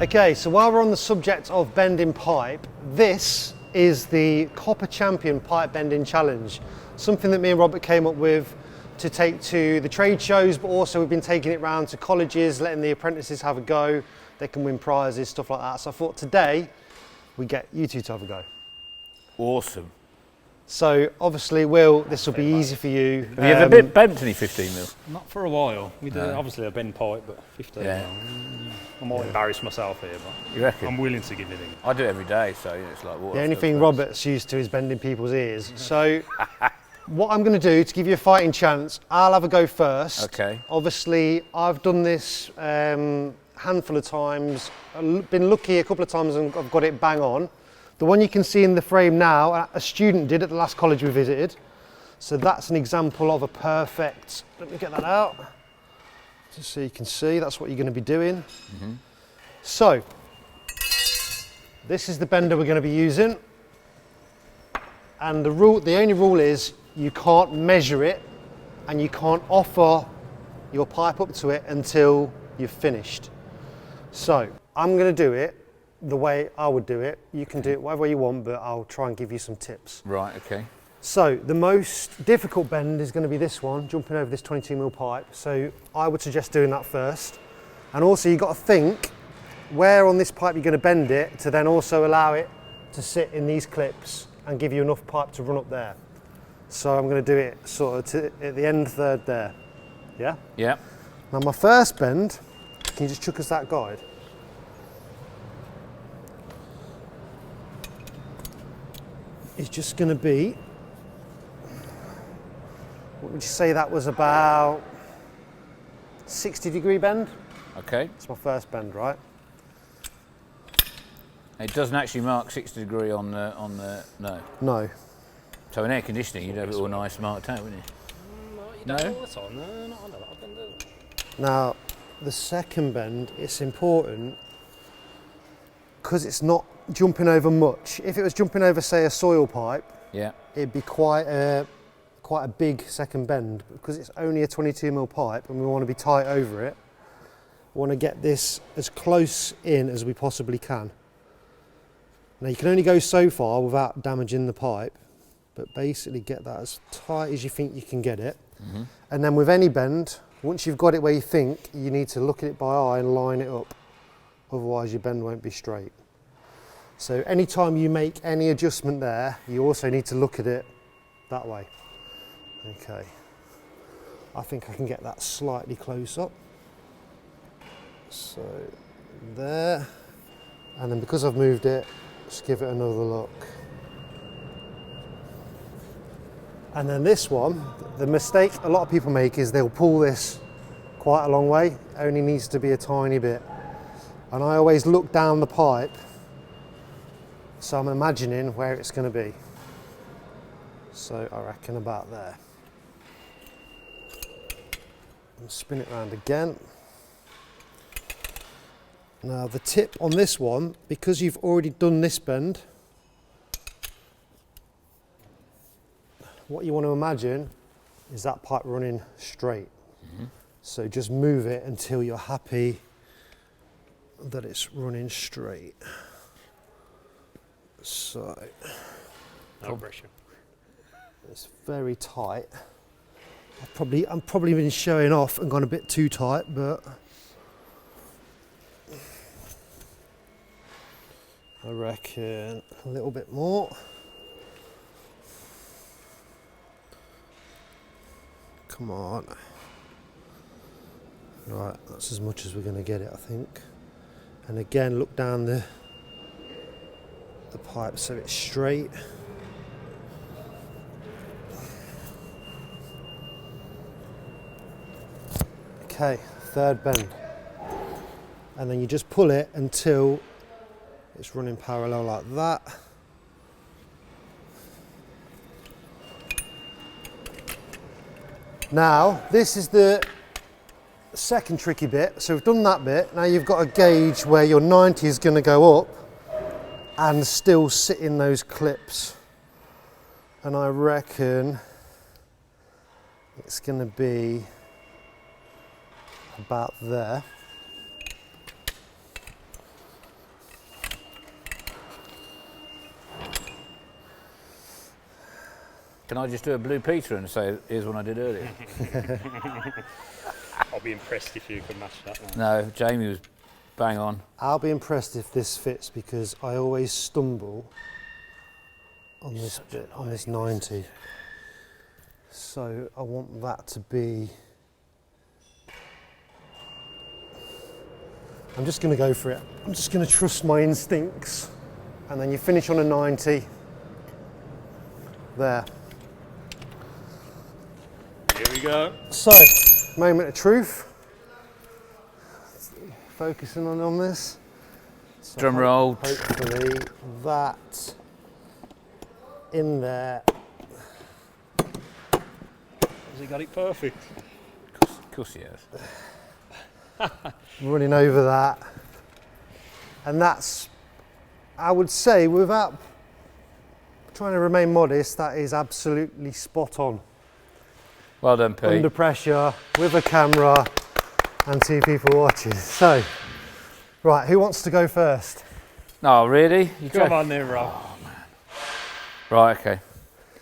Okay, so while we're on the subject of bending pipe, this is the Copper Champion Pipe Bending Challenge. Something that me and Robert came up with to take to the trade shows, but also we've been taking it round to colleges, letting the apprentices have a go. They can win prizes, stuff like that. So I thought today we get you two to have a go. Awesome. So obviously, Will, this will be easy for you. Have you ever bent any 15 mil? Not for a while. We do obviously a bend pipe, but 15 mil. I might embarrass myself here, but You reckon? I'm willing to give it in. I do it every day, so it's like water. The only thing Robert's used to is bending people's ears. So what I'm going to do to give you a fighting chance, I'll have a go first. Okay. Obviously, I've done this handful of times. I've been lucky a couple of times and I've got it bang on. The one you can see in the frame now, a student did at the last college we visited. So that's an example of a perfect, let me get that out, just so you can see, that's what you're going to be doing. So, this is the bender we're going to be using. And the only rule is you can't measure it and you can't offer your pipe up to it until you've finished. So, I'm going to do it the way I would do it. You can do it whatever you want, but I'll try and give you some tips. Right, okay. So the most difficult bend is going to be this one, jumping over this 22mm pipe. So I would suggest doing that first. And also you've got to think where on this pipe you're going to bend it to then also allow it to sit in these clips and give you enough pipe to run up there. So I'm going to do it sort of at the end third there. Yeah? Yeah. Now my first bend, can you just chuck us that guide? Is just going to be, what would you say that was, about 60-degree bend? Okay. It's my first bend, right? It doesn't actually mark 60 degree on the no. No. So in air conditioning, you'd have it all nice marked out, wouldn't you? No, you don't all the time. No, not on a lot of bend. Now, the second bend, it's important because it's not jumping over much. If it was jumping over, say, a soil pipe, Yeah. it'd be quite a big second bend. Because it's only a 22mm pipe and we want to be tight over it, we want to get this as close in as we possibly can. Now you can only go so far without damaging the pipe, but basically get that as tight as you think you can get it. And then with any bend, once you've got it where you think, you need to look at it by eye and line it up. Otherwise your bend won't be straight. So anytime you make any adjustment there, you also need to look at it that way. Okay. I think I can get that slightly close up. So there. And then because I've moved it, just give it another look. And then this one, the mistake a lot of people make is they'll pull this quite a long way. It only needs to be a tiny bit. And I always look down the pipe, so I'm imagining where it's going to be. So I reckon about there. And spin it around again. Now the tip on this one, because you've already done this bend, what you want to imagine is that pipe running straight. So just move it until you're happy that it's running straight. So No pressure. it's very tight. I'm probably been showing off and gone a bit too tight, but I reckon a little bit more. Come on. Right, that's as much as we're going to get it, I think. And again, look down the pipe so it's straight. Okay, third bend. And then you just pull it until it's running parallel like that. Now, this is the second tricky bit. So we've done that bit. Now you've got a gauge where your 90 is going to go up and still sit in those clips. And I reckon it's going to be about there. Can I just do a Blue Peter and say, here's one I did earlier? I'll be impressed if you can match that one. No, Jamie was bang on. I'll be impressed if this fits because I always stumble on this bit, on this 90. So I want that to be. I'm just going to go for it. I'm just going to trust my instincts. And then you finish on a 90. There. Here we go. So, moment of truth. Focusing on this. So Drum roll. Hopefully that in there. Has he got it perfect? Of course he has. Running over that. And that's, I would say, without trying to remain modest, that is absolutely spot on. Well done, Pete. Under pressure, with a camera, and 2 people watching. So, right, who wants to go first? No, really? You Come try- on then, Rob. Right, okay.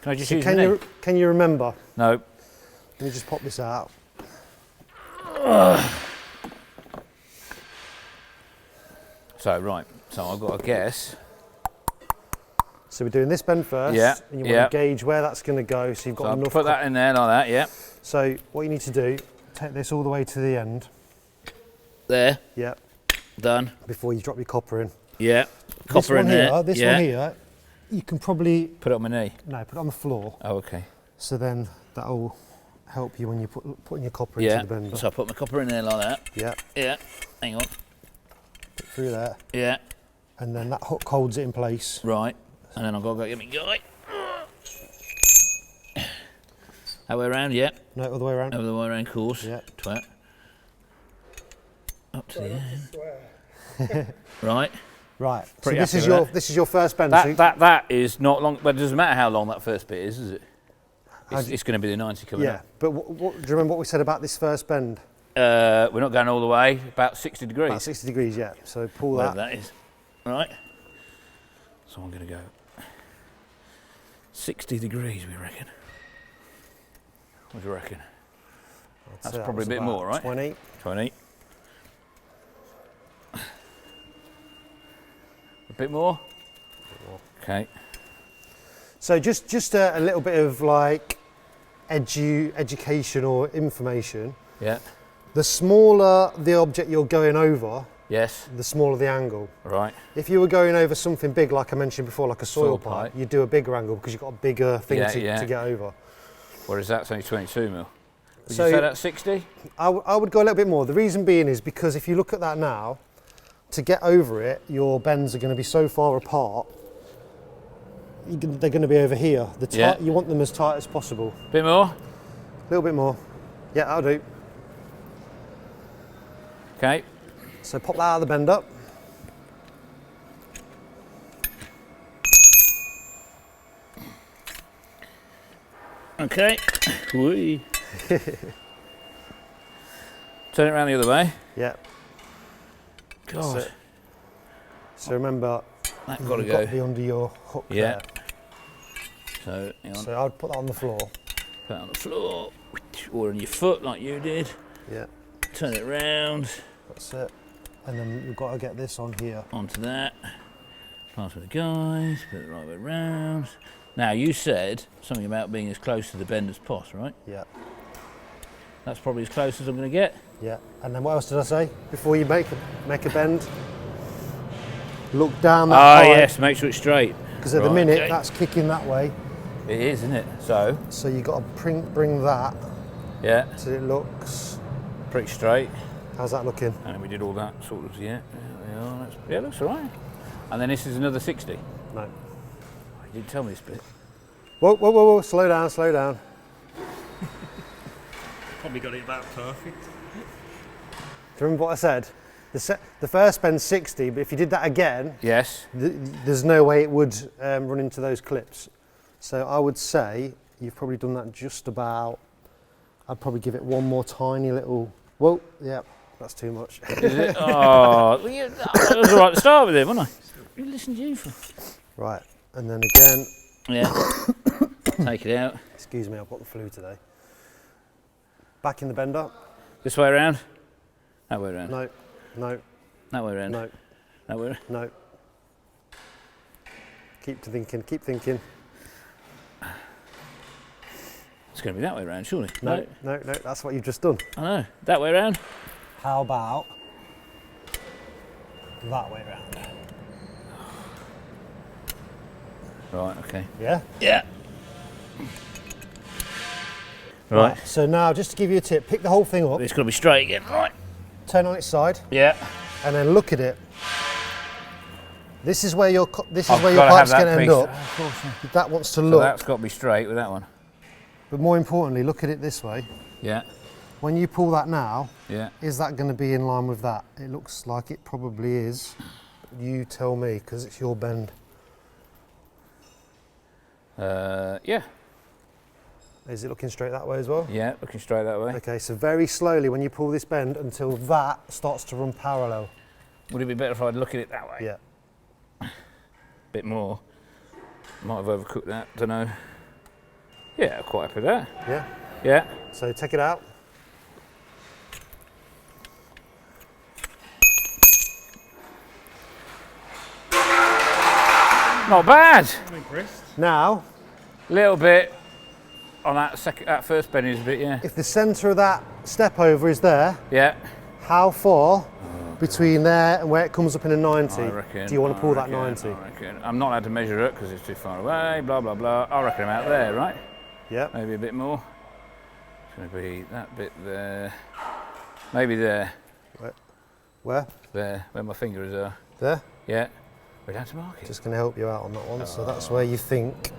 Can I just use your knee? Can you remember? No. Let me just pop this out. So, right. So I've got to guess. So we're doing this bend first, Yeah, and you want to gauge where that's going to go, so you've got So I'll enough. put that in there like that, yeah. So what you need to do, take this all the way to the end, There, yeah, done. before you drop your copper in. Yeah. This Copper one in there. here, this yeah. one here, you can probably, Put it on my knee. no, put it on the floor, Oh, okay. so then that'll help you when you're putting your copper Yeah. into the bender. So I put my copper in there like that. Yeah, Yeah. Hang on. put it through there, Yeah. and then that hook holds it in place. Right. And then I've got to go get my guy. That way around, yeah. No, other way around. Over the way around course. Yeah. Twat. Up to the end. Right. Right, so Pretty this happy is with this is your first bend. That is not long, but it doesn't matter how long that first bit is it? It's going to be the 90 coming yeah, up. but do you remember what we said about this first bend? We're not going all the way, about 60 degrees. About 60 degrees, yeah. So pull Whatever that. that is. Right. So I'm going to go 60 degrees, we reckon. What do you reckon? That's that probably was a bit about more, right? 20. 20. A bit more? Okay. So just a little bit of like education or information. Yeah. The smaller the object you're going over, Yes. the smaller the angle. Right. If you were going over something big, like I mentioned before, like a soil Soil pipe, pipe. you'd do a bigger angle because you've got a bigger thing Yeah, to yeah. get over. Whereas that's only 22 mil. Would So- you say that's 60? I would go a little bit more. The reason being is because if you look at that now, to get over it, your bends are going to be so far apart, they're going to be over here. Yeah. You want them as tight as possible. Bit more? A little bit more. Yeah, I'll do. Okay. So pop that out of the bend up. Okay. Whee. Turn it around the other way. Yeah. God, So remember, that got to you've got to go. be under your hook Yeah. there. So, hang on. So I'd put that on the floor. Put it on the floor, or on your foot like you did. Yeah, Turn it round that's it. And then you've got to get this on here. onto that. Pass with the guys, put it the right way round. Now, you said something about being as close to the bend as possible, right? Yeah, That's probably as close as I'm going to get. yeah. And then what else did I say? Before you make a bend, look down that Ah, pipe, yes, make sure it's straight. because at the Right, minute okay. that's kicking that way. It is, isn't it? So, So you've got to bring that yeah, so it looks. pretty straight. How's that looking? And we did all that sort of, yeah. Yeah, it looks all right. And then this is another 60. No. You didn't tell me this bit. Whoa, whoa, whoa, whoa! Slow down, slow down. Probably got it about perfect. Do you remember what I said? The first bend's 60, but if you did that again, Yes. there's no way it would run into those clips. So I would say you've probably done that just about. I'd probably give it one more tiny little. Whoa, yeah, that's too much. Is it? Oh, well, that was all right to start with him, wasn't I? You listened to you for. Right, and then again, Yeah. Take it out. Excuse me, I've got the flu today. Back in the bender. This way around? That way around? No, no, That way around? no, That way around? no. Keep thinking, keep thinking. It's going to be that way around, surely? No, no, no, that's what you've just done. I know. That way around? How about that way around? Right, okay. Yeah? Yeah. Right. So now, just to give you a tip, pick the whole thing up, It's got to be straight again. Right. turn on its side, Yeah. and then look at it. This is where your I've pipe's gotta going have to that end piece. up. Of course. That wants to So look. that's got to be straight with that one. But more importantly, look at it this way. Yeah. When you pull that now, Yeah. is that going to be in line with that? It looks like it probably is. You tell me, because it's your bend. Yeah. Is it looking straight that way as well? Yeah, looking straight that way. Okay, so very slowly when you pull this bend until that starts to run parallel. Would it be better if I'd look at it that way? Yeah. Bit more. Might have overcooked that, don't know. Yeah, quite happy with that. Yeah? Yeah. So take it out. Not bad. I'm impressed. Now, Little bit on that first bend is a bit, yeah. if the centre of that step over is there, Yeah. how far between there and where it comes up in a 90 I reckon. do you want to pull that I 90? reckon. I'm not allowed to measure it because it's too far away, blah, blah, blah. I reckon I'm out there, right? Yeah. Maybe a bit more. It's going to be that bit there. Maybe there. Where? There, where my fingers are. There? Yeah. We're down to mark it. Just going to help you out on that one. So that's where you think.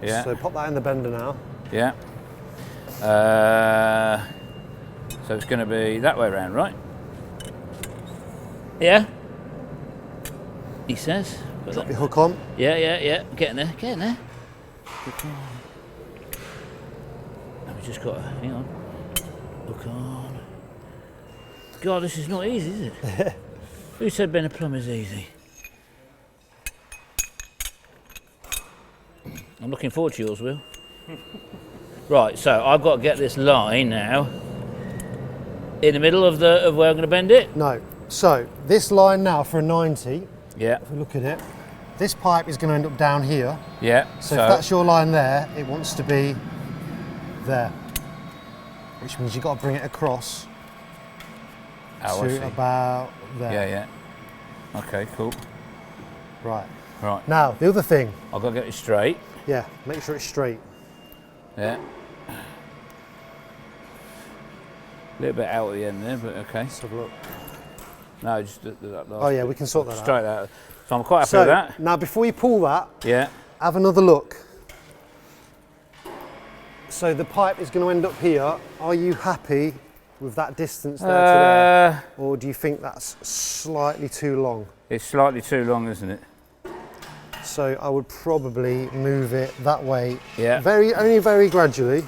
Yeah. So pop that in the bender now. Yeah. So it's going to be that way around, right? Yeah. He says. Drop your hook on. Yeah, yeah, yeah. Getting there, getting there. Hook on. And we just got to, hang on. Hook on. God, this is not easy, is it? Who said being a plumber's easy? I'm looking forward to yours, Will. Right, so I've got to get this line now in the middle of where I'm going to bend it. No. So this line now for a 90, Yeah, if we look at it, this pipe is going to end up down here. yeah. So if that's your line there, it wants to be there. Which means you've got to bring it across Oh, I see. to about there. Yeah, yeah. Okay, cool. Right. Right, Now, the other thing, I've got to get it straight. yeah, make sure it's straight. Yeah. A little bit out at the end there, but okay. Let's have a look. No, just that last Oh yeah, we can sort that out. straight out. So I'm quite happy So with that. now before you pull that, Yeah. have another look. So the pipe is going to end up here. Are you happy with that distance there to there? Or do you think that's slightly too long? It's slightly too long, isn't it? So I would probably move it that way. Yeah. Only very gradually.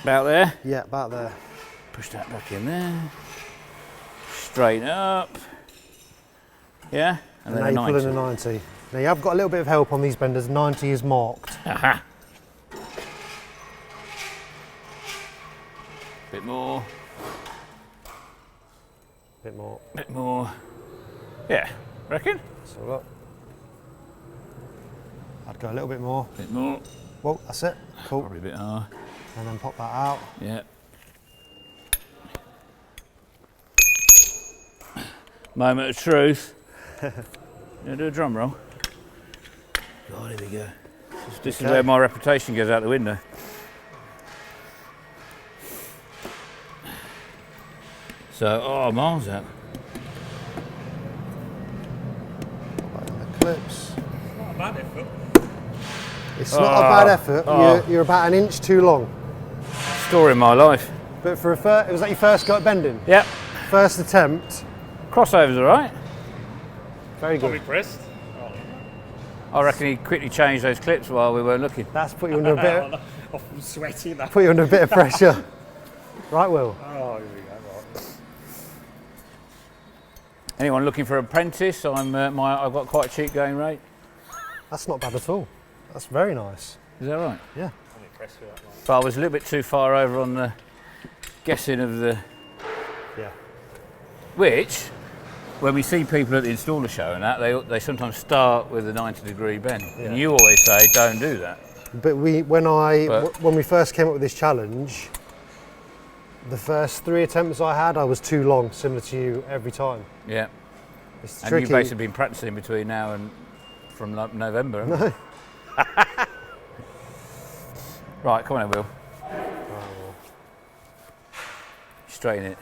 About there. Yeah, about there. Push that back in there. Straighten up. Yeah. And And then now a you pull 90. in a 90. Now you have got a little bit of help on these benders. 90 is marked. Aha. Bit more. Bit more. Bit more. Yeah. Reckon? So look. I'd go a little bit more. Bit more. Well, that's it. Cool. Probably a bit higher. And then pop that out. Yeah. Moment of truth. You do a drum roll? God, here we go. This is Okay. where my reputation goes out the window. So, oh, miles out. The clips. Not a bad effort. It's not a bad effort. Oh. You're about an inch too long. Story of my life. But for was that your first go at bending? Yep. First attempt. Crossover's all right. Very I'm good. impressed. I reckon he quickly changed those clips while we weren't looking. That's put you under a bit. I'm sweaty. That. Put you under a bit of pressure. Right, Will. Oh, here we go. Anyone looking for an apprentice? I've got quite a cheap going rate. That's not bad at all. That's very nice. Is that right? Yeah. I'm impressed with that one. But I was a little bit too far over on the guessing of the... Yeah. Which, when we see people at the installer show and that, they sometimes start with a 90-degree bend. Yeah. And you always say, don't do that. But when we first came up with this challenge, the first 3 attempts I had, I was too long, similar to you every time. Yeah. It's And tricky. you've basically been practicing between now and from November, haven't you? No. Right, come on then, Will. Oh, Straighten it.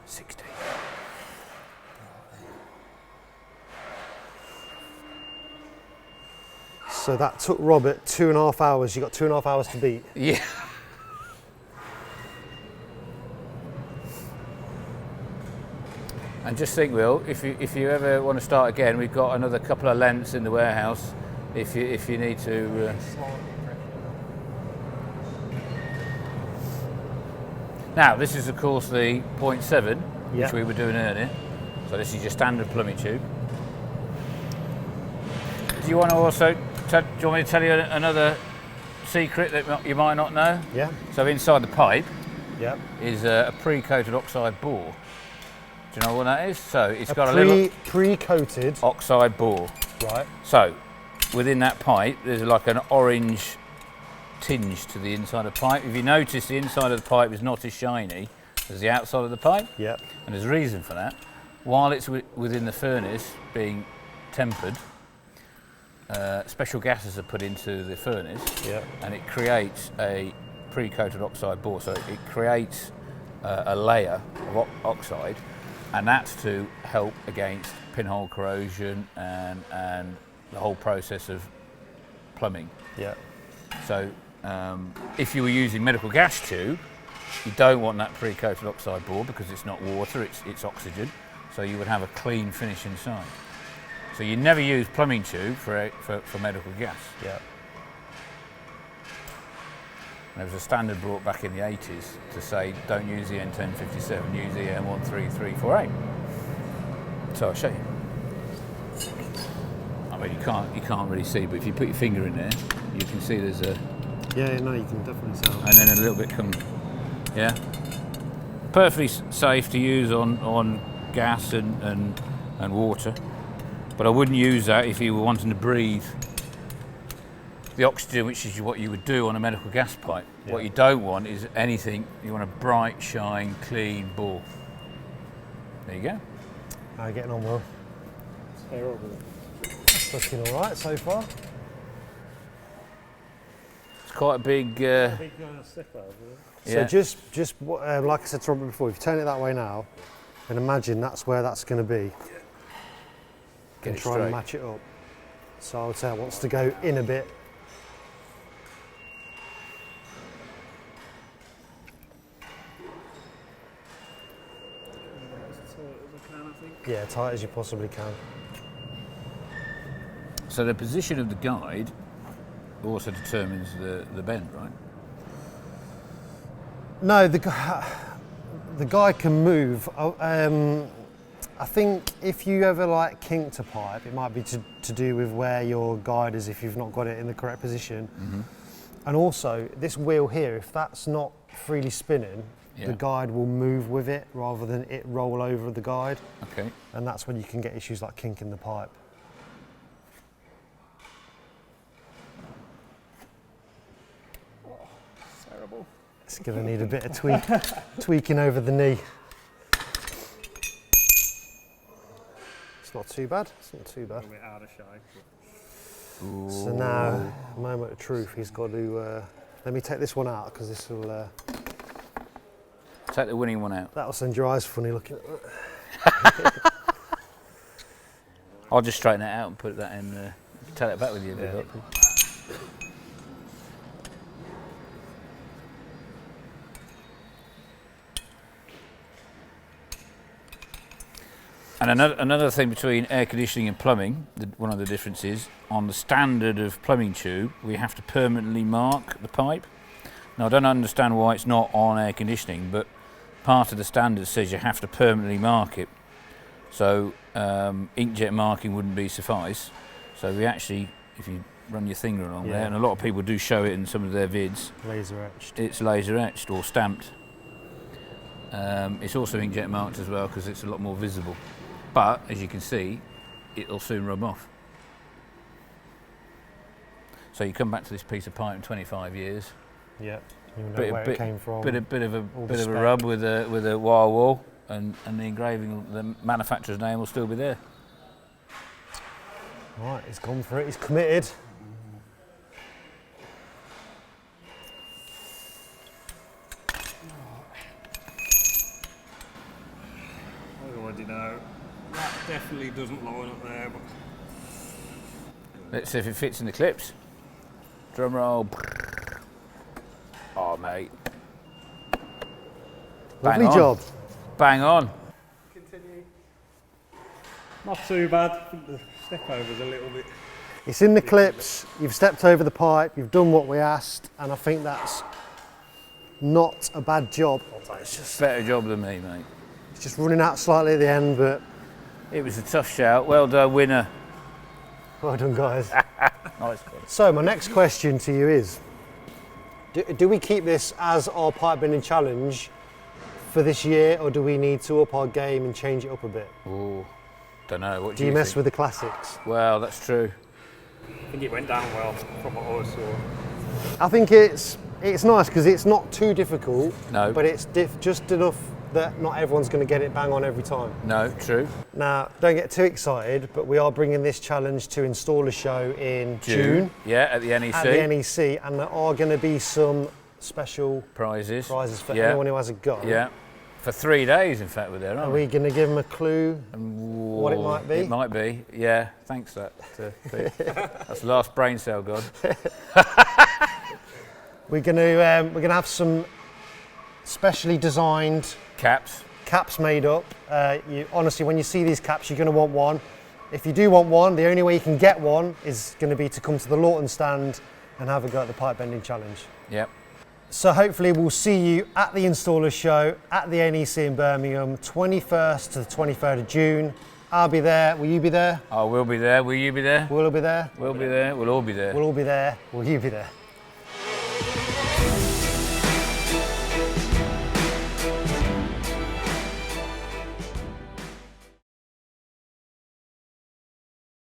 60. so that took Robert 2.5 hours. You got 2.5 hours to beat. Yeah. And just think, Will, if you ever want to start again, we've got another couple of lengths in the warehouse. If you need to. Now, this is of course the 0.7, Yeah. which we were doing earlier. So this is your standard plumbing tube. Do you want to also? Do you want me to tell you another secret that you might not know? Yeah. So inside the pipe Yeah. is a pre-coated oxide bore. Do you know what that is? So it's got a little pre-coated. oxide bore. Right. So within that pipe, there's like an orange tinge to the inside of the pipe. If you notice, the inside of the pipe is not as shiny as the outside of the pipe, Yeah. and there's a reason for that. While it's within the furnace being tempered, special gases are put into the furnace, Yeah. and it creates a pre-coated oxide bore. So it creates a layer of oxide, and that's to help against pinhole corrosion and the whole process of plumbing. Yeah. So if you were using medical gas tube, you don't want that pre-coated oxide bore because it's not water, it's oxygen. So you would have a clean finish inside. So you never use plumbing tube for medical gas. Yeah. There was a standard brought back in the 80s to say don't use the N1057, use the N13348. So I'll show you. I mean, you can't really see, but if you put your finger in there, you can see there's a... Yeah, no, you can definitely tell. And then a little bit comes... Yeah? Perfectly safe to use on gas and water, but I wouldn't use that if you were wanting to breathe the oxygen, which is what you would do on a medical gas pipe. Yeah. What you don't want is anything, you want a bright, shine, clean bore. There you go. How are you getting on, Will? It's terrible. It's looking all right so far. It's quite a big... Big stick over yeah. So just like I said to Robert before, if you turn it that way now, and imagine that's where that's going to be, Get and it try straight. and match it up. So I would say it wants to go in a bit. Yeah, tight as you possibly can. So the position of the guide also determines the bend, right? No, the guide can move. I think if you ever like kinked a pipe, it might be to do with where your guide is if you've not got it in the correct position. Mm-hmm. And also, this wheel here, if that's not freely spinning, Yeah. the guide will move with it rather than it roll over the guide. Okay. And that's when you can get issues like kinking the pipe. It's terrible. It's going to need a bit of tweaking over the knee. It's not too bad. It's not too bad. A bit out of shape. So now, moment of truth. He's got to. Let me take this one out because this will. Take the winning one out. That'll send your eyes funny looking. I'll just straighten it out and put that in. Take it back with you. Yeah. And another thing between air conditioning and plumbing, one of the differences, on the standard of plumbing tube, we have to permanently mark the pipe. Now I don't understand why it's not on air conditioning, but part of the standard says you have to permanently mark it. So inkjet marking wouldn't be suffice. So we actually, if you run your finger along there, and a lot of people do show it in some of their vids. Laser etched. It's laser etched or stamped. It's also inkjet marked as well because it's a lot more visible. But as you can see, it'll soon rub off. So you come back to this piece of pipe in 25 years. Yeah. You know where it came from. Bit of a rub with a wire wall, and the engraving, the manufacturer's name will still be there. Right, he's gone for it. He's committed. I already know. That definitely doesn't line up there. But Let's see if it fits in the clips. Drum roll. Oh, mate. Lovely job. Bang on. continue. Not too bad. I think the step over's a little bit. It's in the clips, you've stepped over the pipe, you've done what we asked, and I think that's not a bad job. It's just a better job than me, mate. It's just running out slightly at the end, but It was a tough shout. Well done, winner. well done, guys. Nice. So my next question to you is, do we keep this as our pipe bending challenge for this year, or do we need to up our game and change it up a bit? Oh, don't know. What Do you mess with the classics? Well, that's true. I think it went down well from what I saw. I think it's nice because it's not too difficult, No. but it's just enough that not everyone's going to get it bang on every time. No, true. Now, don't get too excited, but we are bringing this challenge to Installer Show in June Yeah, at the NEC. at the NEC, and there are going to be some special Prizes. prizes for Yeah. anyone who has a go. Yeah. For 3 days, in fact, we're there, Are aren't we going to give them a clue? What it might be? It might be, yeah. Thanks, Pete. That's the last brain cell gone. We're going to have some specially designed Caps. caps made up. Honestly, when you see these caps, you're going to want one. If you do want one, the only way you can get one is going to be to come to the Lawton stand and have a go at the pipe bending challenge. Yep. So hopefully we'll see you at the Installer Show at the NEC in Birmingham, 21st to the 23rd of June. I'll be there. Will you be there? I will be there. Will you be there? We'll all be there. We'll be there. We'll all be there. We'll all be there. Will you be there?